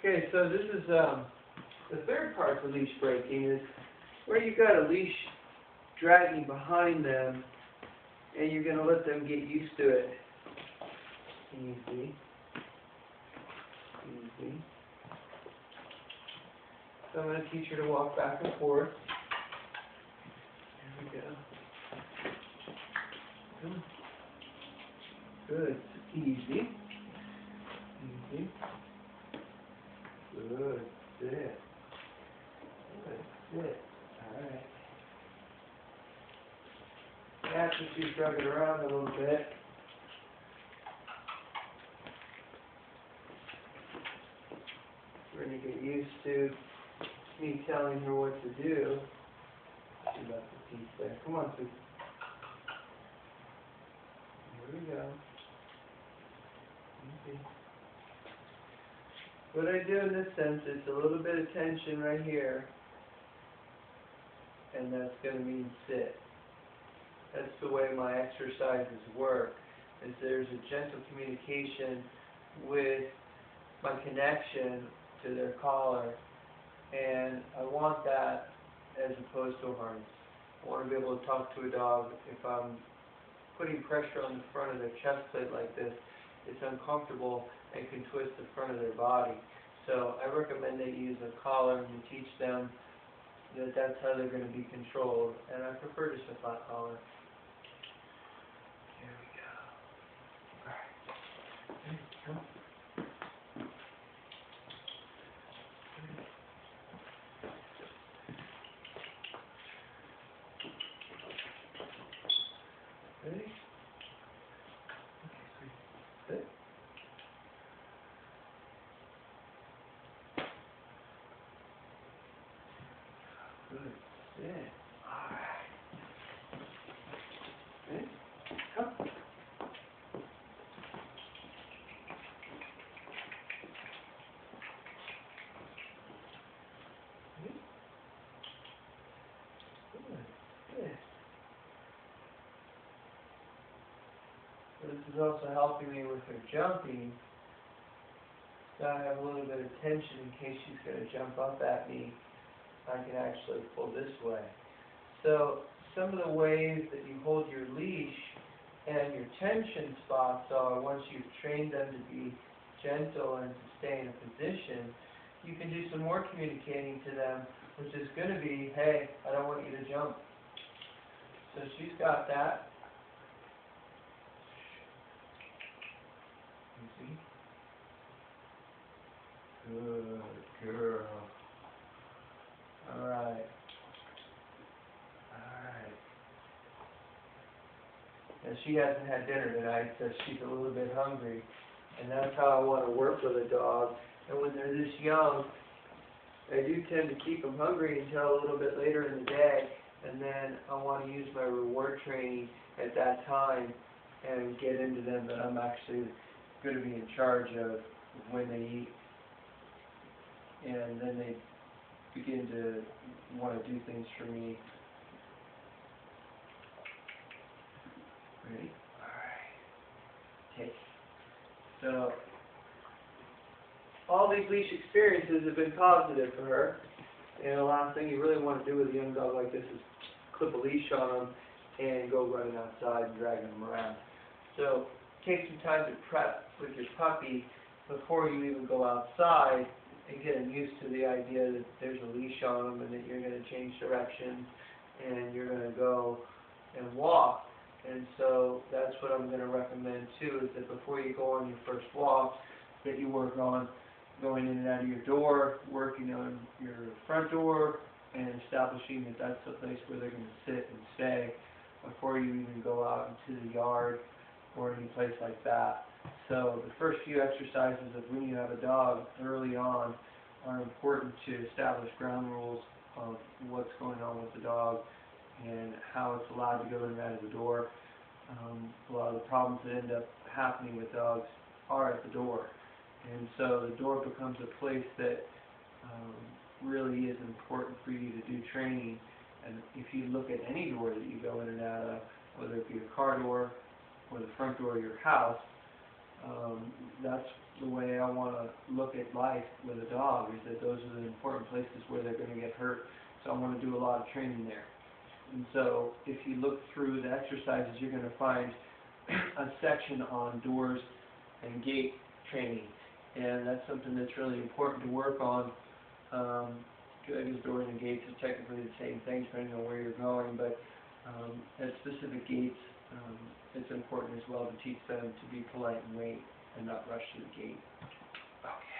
Okay, so this is the third part of leash breaking is where you've got a leash dragging behind them and you're going to let them get used to it. Easy. Easy. So I'm going to teach her to walk back and forth. There we go. Good. Easy. Easy. Good. Sit. Good. Sit. Alright. After she's drugging around a little bit, we're going to get used to me telling her what to do. She left the piece there. Come on, sweetie. Here we go. Easy. What I do in this sense is a little bit of tension right here, and that's going to mean sit. That's the way my exercises work, is there's a gentle communication with my connection to their collar, and I want that as opposed to a harness. I want to be able to talk to a dog. If I'm putting pressure on the front of their chest plate like this, it's uncomfortable and can twist the front of their body. So I recommend they use a collar and teach them that that's how they're going to be controlled, and I prefer just a flat collar. Here we go. Alright. There you go. Ready? Okay, sweet. Sit. Good. Sit. Alright. Ready? Come. Ready? Good. Sit. So this is also helping me with her jumping. So I have a little bit of tension in case she's going to jump up at me. I can actually pull this way. So some of the ways that you hold your leash and your tension spots are, once you've trained them to be gentle and to stay in a position, you can do some more communicating to them, which is going to be, hey, I don't want you to jump. So she's got that. Easy. Good girl. Alright. Alright. And she hasn't had dinner tonight, so she's a little bit hungry. And that's how I want to work with a dog. And when they're this young, I do tend to keep them hungry until a little bit later in the day. And then I want to use my reward training at that time and get into them that I'm actually going to be in charge of when they eat. And then they begin to want to do things for me. Ready? Alright. Okay. So, all these leash experiences have been positive for her. And the last thing you really want to do with a young dog like this is clip a leash on them and go running outside and dragging them around. So, take some time to prep with your puppy before you even go outside and get them used to the idea that there's a leash on them and that you're going to change directions and you're going to go and walk. And so that's what I'm going to recommend too, is that before you go on your first walk, that you work on going in and out of your door, working on your front door, and establishing that that's the place where they're going to sit and stay before you even go out into the yard or any place like that. So the first few exercises of when you have a dog early on are important to establish ground rules of what's going on with the dog and how it's allowed to go in and out of the door. A lot of the problems that end up happening with dogs are at the door. And so the door becomes a place that really is important for you to do training. And if you look at any door that you go in and out of, whether it be a car door or the front door of your house, that's the way I want to look at life with a dog, is that those are the important places where they're going to get hurt. So I want to do a lot of training there. And so if you look through the exercises, you're going to find a section on doors and gate training. And that's something that's really important to work on. Because doors and gates is technically the same thing depending on where you're going, but at specific gates, it's important as well to teach them to be polite and wait and not rush to the gate. Okay.